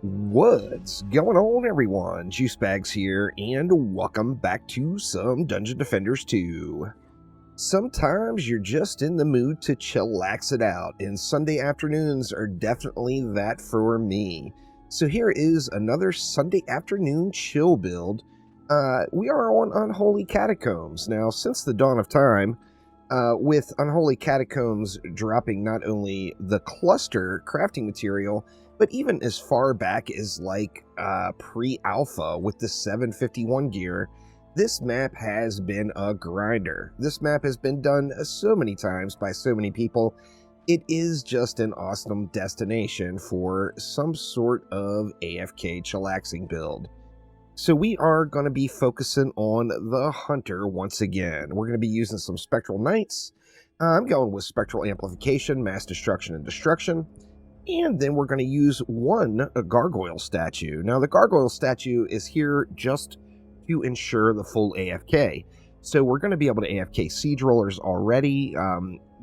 What's going on, everyone? Juicebags here, and welcome back to some Dungeon Defenders 2. Sometimes you're just in the mood to chillax it out, and Sunday afternoons are definitely that for me. So here is another Sunday afternoon chill build. We are on Unholy Catacombs. Now, since the dawn of time, with Unholy Catacombs dropping not only the cluster crafting material, but even as far back as like pre-alpha with the 751 gear, this map has been a grinder. This map has been done so many times by so many people. It is just an awesome destination for some sort of AFK chillaxing build. So we are going to be focusing on the Hunter once again. We're going to be using some Spectral Knights. I'm going with Spectral Amplification, Mass Destruction, and Destruction. And then we're going to use one Gargoyle statue. Now, the Gargoyle statue is here just to ensure the full AFK. So we're going to be able to AFK Siege Rollers already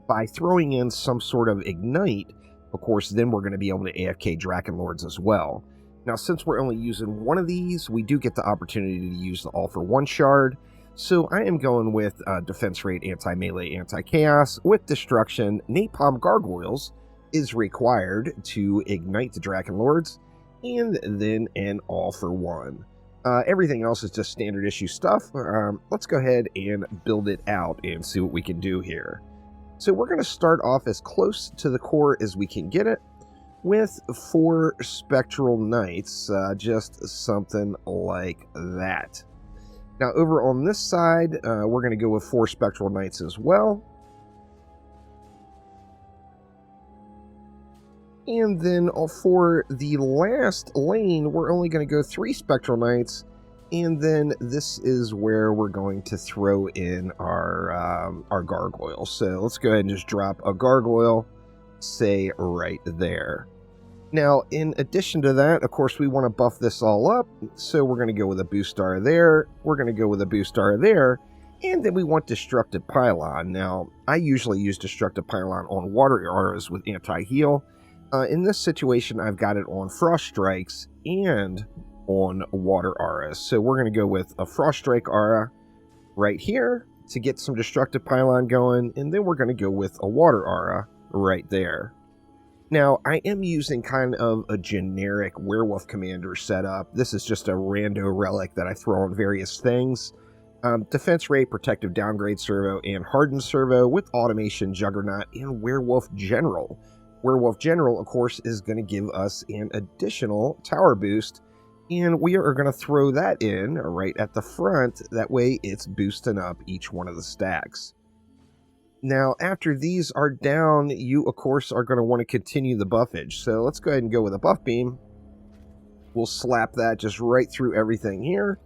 by throwing in some sort of Ignite. Of course, then we're going to be able to AFK Draken Lords as well. Now, since we're only using one of these, we do get the opportunity to use the All-for-One shard. So I am going with Defense Rate, Anti-Melee, Anti-Chaos. With Destruction, Napalm Gargoyles is required to ignite the Draken Lords, and then an All-for-One. Everything else is just standard issue stuff. Let's go ahead and build it out and see what we can do here. So we're going to start off as close to the core as we can get it, with 4 Spectral Knights, just something like that. Now over on this side, we're going to go with 4 Spectral Knights as well. And then for the last lane, we're only going to go 3 Spectral Knights, and then this is where we're going to throw in our Gargoyle. So let's go ahead and just drop a Gargoyle, say right there. Now, in addition to that, of course, we want to buff this all up, so we're going to go with a Boost Star there, we're going to go with a Boost Star there, and then we want Destructive Pylon. Now, I usually use Destructive Pylon on Water Auras with Anti-Heal. In this situation, I've got it on Frost Strikes and on Water Auras. So we're going to go with a Frost Strike Aura right here to get some Destructive Pylon going, and then we're going to go with a Water Aura right there. Now, I am using kind of a generic Werewolf Commander setup. This is just a rando relic that I throw on various things. Defense Rate, Protective Downgrade Servo, and Hardened Servo with Automation, Juggernaut, and Werewolf General. Werewolf General, of course, is going to give us an additional tower boost, and we are going to throw that in right at the front. That way, it's boosting up each one of the stacks. Now, after these are down, you, of course, are going to want to continue the buffage. So let's go ahead and go with a Buff Beam. We'll slap that just right through everything here.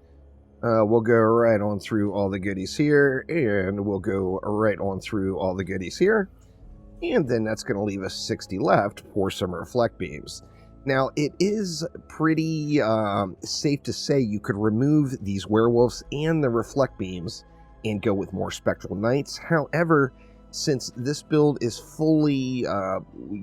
We'll go right on through all the goodies here, and we'll go right on through all the goodies here. And then that's going to leave us 60 left for some Reflect Beams. Now, it is pretty safe to say you could remove these Werewolves and the Reflect Beams and go with more Spectral Knights. However, since this build is fully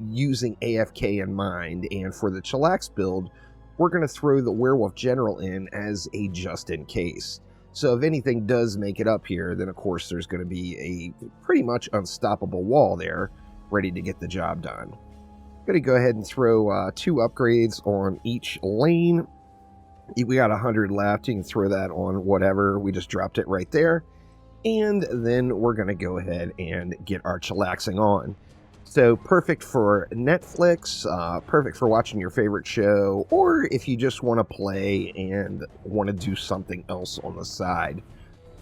using AFK in mind, and for the Chillax build, we're going to throw the Werewolf General in as a just-in-case. So if anything does make it up here, then of course there's going to be a pretty much unstoppable wall there, ready to get the job done. I'm going to go ahead and throw 2 upgrades on each lane. We got 100 left. You can throw that on whatever. We just dropped it right there. And then we're going to go ahead and get our chillaxing on. So perfect for Netflix, perfect for watching your favorite show, or if you just want to play and want to do something else on the side.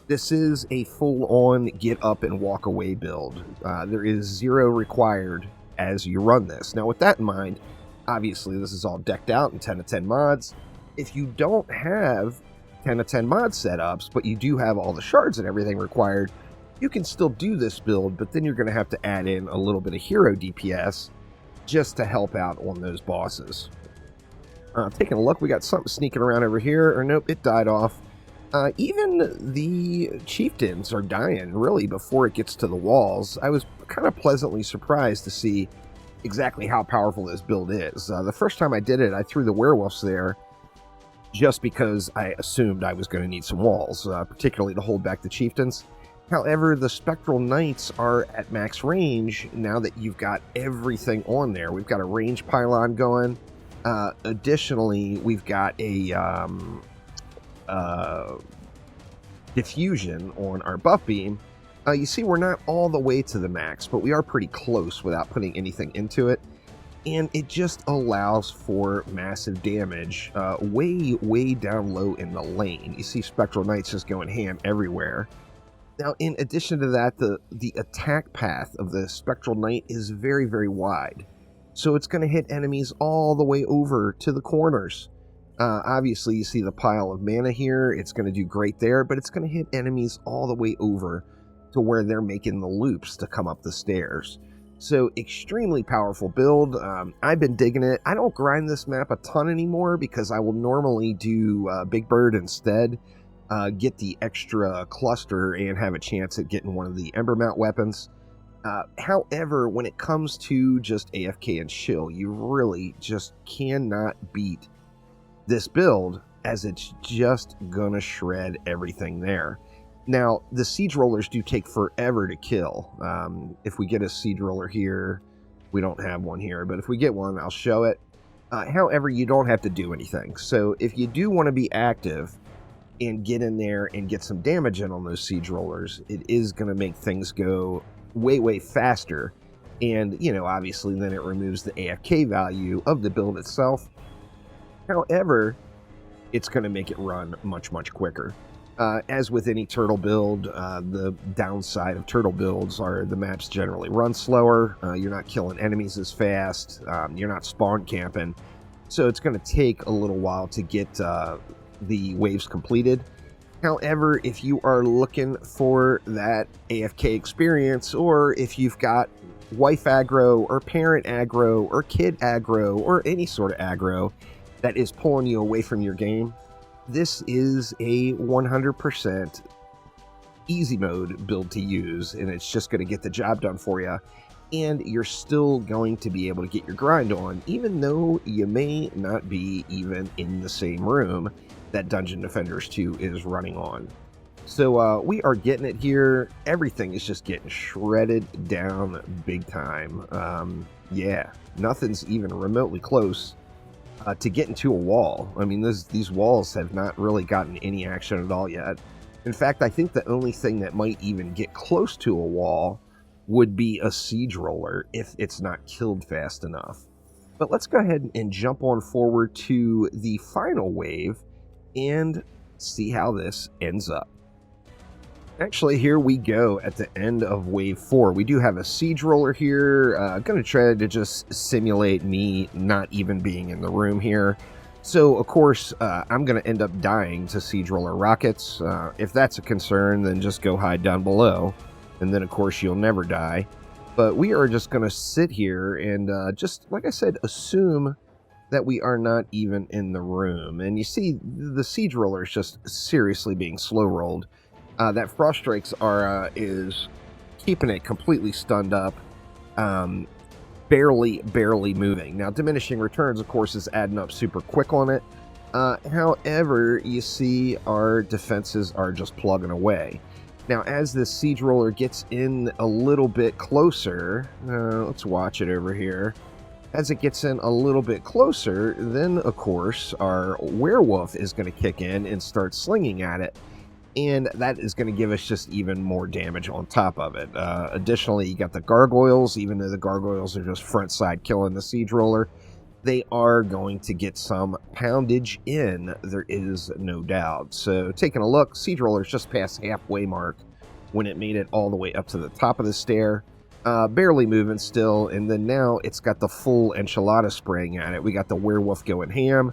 This is a full-on get up and walk away build. There is 0 required as you run this. Now with that in mind, obviously this is all decked out in 10 of 10 mods. If you don't have 10 of 10 mod setups, but you do have all the shards and everything required, you can still do this build, but then you're going to have to add in a little bit of hero DPS just to help out on those bosses. Taking a look, we got something sneaking around over here, or nope, it died off. Even the chieftains are dying, really, before it gets to the walls. I was kind of pleasantly surprised to see exactly how powerful this build is. The first time I did it, I threw the werewolves there just because I assumed I was going to need some walls, particularly to hold back the chieftains. However, the Spectral Knights are at max range now that you've got everything on there. We've got a range pylon going. Additionally, we've got a diffusion on our buff beam. You see, we're not all the way to the max, but we are pretty close without putting anything into it. And it just allows for massive damage way down low in the lane. You see Spectral Knights just going ham everywhere. Now, in addition to that, the attack path of the Spectral Knight is very wide. So it's going to hit enemies all the way over to the corners. Obviously, you see the pile of mana here. It's going to do great there, but it's going to hit enemies all the way over to where they're making the loops to come up the stairs. So, extremely powerful build. I've been digging it. I don't grind this map a ton anymore because I will normally do Big Bird instead. Get the extra cluster and have a chance at getting one of the Ember Mount weapons. However, when it comes to just AFK and chill, you really just cannot beat this build, as it's just gonna shred everything there. Now, the siege rollers do take forever to kill. If we get a siege roller here, we don't have one here, but if we get one, I'll show it. However, you don't have to do anything. So if you do want to be active and get in there and get some damage in on those siege rollers, it is going to make things go way faster. And, you know, obviously then it removes the AFK value of the build itself. However, it's going to make it run much quicker. As with any turtle build, the downside of turtle builds are the maps generally run slower. You're not killing enemies as fast. You're not spawn camping. So it's going to take a little while to get the waves completed. However, if you are looking for that AFK experience, or if you've got wife aggro or parent aggro or kid aggro or any sort of aggro that is pulling you away from your game, this is a 100% easy mode build to use, and it's just going to get the job done for you. And you're still going to be able to get your grind on, even though you may not be even in the same room that Dungeon Defenders 2 is running on. So we are getting it here. Everything is just getting shredded down big time. Yeah, nothing's even remotely close to getting to a wall. I mean, these walls have not really gotten any action at all yet. In fact, I think the only thing that might even get close to a wall would be a siege roller if it's not killed fast enough. But let's go ahead and jump on forward to the final wave and see how this ends up. Actually, here we go at the end of wave 4. We do have a siege roller here. I'm going to try to just simulate me not even being in the room here. So, of course, I'm going to end up dying to siege roller rockets. If that's a concern, then just go hide down below. And then, of course, you'll never die. But we are just going to sit here and just, like I said, assume that we are not even in the room. And you see the siege roller is just seriously being slow rolled. That Frost Strikes are is keeping it completely stunned up, barely moving. Now, Diminishing Returns, of course, is adding up super quick on it. However, you see our defenses are just plugging away. Now, as this siege roller gets in a little bit closer, let's watch it over here. As it gets in a little bit closer, then, of course, our werewolf is going to kick in and start slinging at it. And that is going to give us just even more damage on top of it. Additionally, you got the gargoyles. Even though the gargoyles are just front side killing the siege roller, they are going to get some poundage in. There is no doubt. So taking a look, siege roller is just past halfway mark when it made it all the way up to the top of the stair. Barely moving still. And then now it's got the full enchilada spraying at it. We got the werewolf going ham.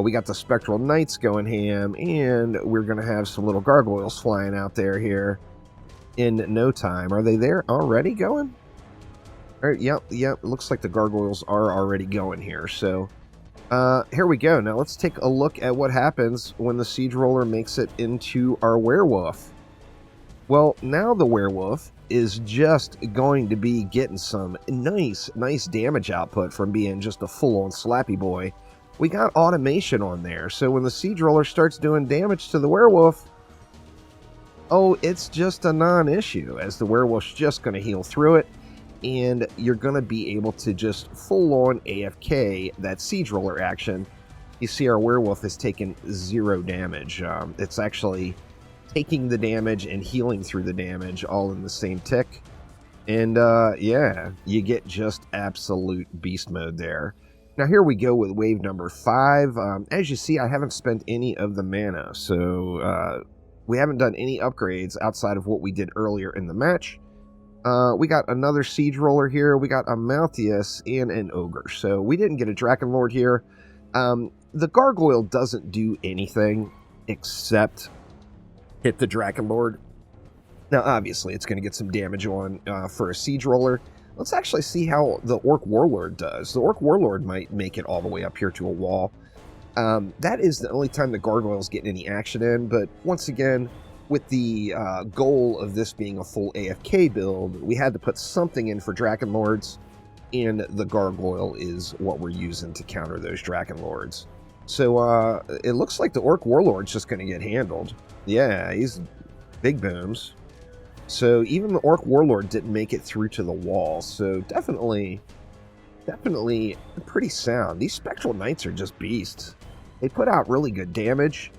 We got the Spectral Knights going ham, and we're going to have some little gargoyles flying out there here in no time. Are they there already going? All right, yep, it looks like the gargoyles are already going here. So here we go. Now let's take a look at what happens when the siege roller makes it into our werewolf. Well, now the werewolf is just going to be getting some nice damage output from being just a full-on slappy boy. We got automation on there, so when the siege roller starts doing damage to the werewolf, oh, it's just a non-issue, as the werewolf's just going to heal through it, and you're going to be able to just full-on AFK that siege roller action. You see our werewolf has taken 0 damage. It's actually taking the damage and healing through the damage all in the same tick. And yeah, you get just absolute beast mode there. Now here we go with wave number 5. As you see, I haven't spent any of the mana, so we haven't done any upgrades outside of what we did earlier in the match. We got another siege roller here, we got a Malthius and an ogre, so we didn't get a Drakenlord here. The gargoyle doesn't do anything except hit the Drakenlord. Now, obviously, it's going to get some damage on for a siege roller. Let's actually see how the Orc Warlord does. The Orc Warlord might make it all the way up here to a wall. That is the only time the gargoyle's getting any action in, but once again, with the goal of this being a full AFK build, we had to put something in for Drakenlords, and the gargoyle is what we're using to counter those Drakenlords. So it looks like the Orc Warlord's just going to get handled. Yeah, he's big booms. So even the Orc Warlord didn't make it through to the wall. So definitely pretty sound. These Spectral Knights are just beasts. They put out really good damage.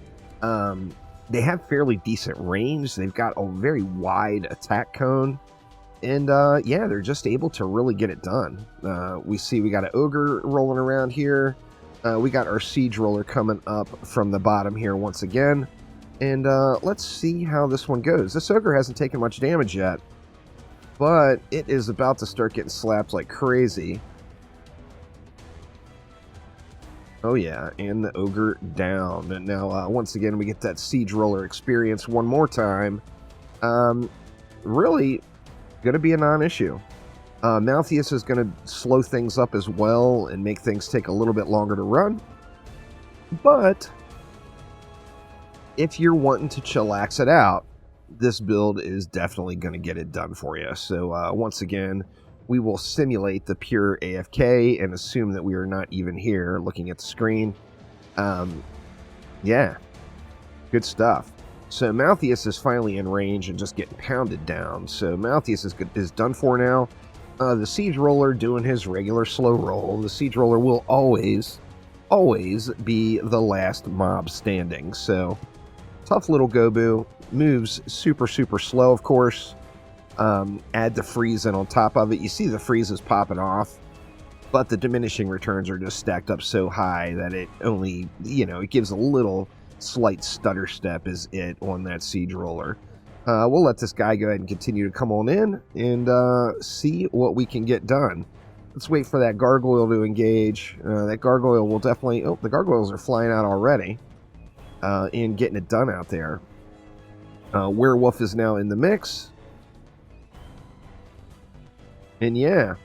They have fairly decent range. They've got a very wide attack cone. And yeah, they're just able to really get it done. We see we got an Ogre rolling around here. We got our Siege Roller coming up from the bottom here once again. And let's see how this one goes. This Ogre hasn't taken much damage yet, but it is about to start getting slapped like crazy. Oh yeah, and the Ogre down. And now, once again, we get that Siege Roller experience one more time. Really going to be a non-issue. Malthius is going to slow things up as well and make things take a little bit longer to run. But if you're wanting to chillax it out, this build is definitely going to get it done for you. So once again, we will simulate the pure AFK and assume that we are not even here looking at the screen. Yeah, good stuff. So Malthius is finally in range and just getting pounded down. So Malthius is done for now. The Siege Roller doing his regular slow roll. The Siege Roller will always be the last mob standing. So tough little Gobu. Moves super slow, of course. Add the freeze in on top of it. You see the freeze is popping off, but the diminishing returns are just stacked up so high that it only, it gives a little slight stutter step is it on that Siege Roller. We'll let this guy go ahead and continue to come on in and see what we can get done. Let's wait for that gargoyle to engage. That gargoyle will definitely... Oh, the gargoyles are flying out already and getting it done out there. Werewolf is now in the mix. And yeah,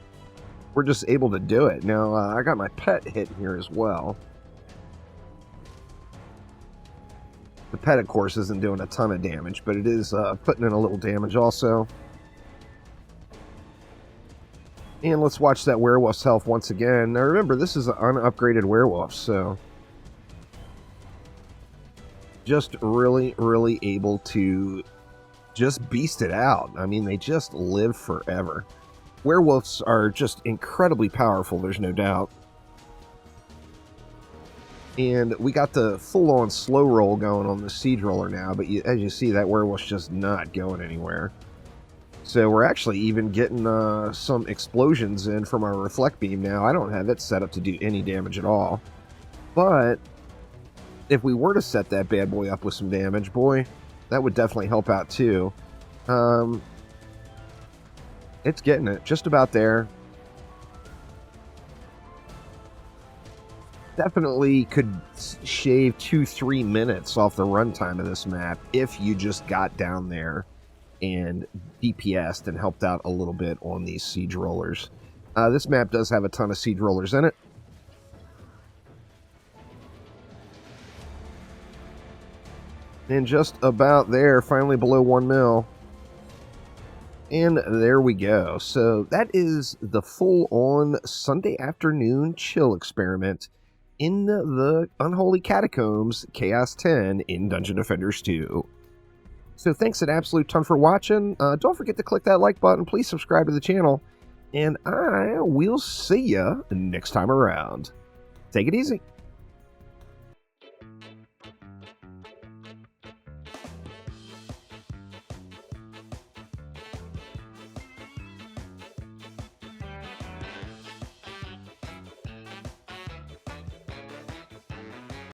we're just able to do it. Now, I got my pet hit here as well. The pet, of course, isn't doing a ton of damage, but it is putting in a little damage also. And let's watch that werewolf's health once again. Now remember, this is an unupgraded werewolf, so just really able to just beast it out. I mean, they just live forever. Werewolves are just incredibly powerful, there's no doubt. And we got the full-on slow roll going on the Siege Roller now, but as you see, that werewolf's just not going anywhere. So we're actually even getting some explosions in from our Reflect Beam now. I don't have it set up to do any damage at all. But if we were to set that bad boy up with some damage, boy, that would definitely help out too. It's getting it, just about there. Definitely could shave 2-3 minutes off the runtime of this map if you just got down there and DPS'd and helped out a little bit on these Siege Rollers. This map does have a ton of Siege Rollers in it. And just about there, finally below 1 mil. And there we go. So that is the full-on Sunday afternoon chill experiment in the Unholy Catacombs Chaos 10 in Dungeon Defenders 2. So thanks an absolute ton for watching. Don't forget to click that like button. Please subscribe to the channel. And I will see ya next time around. Take it easy.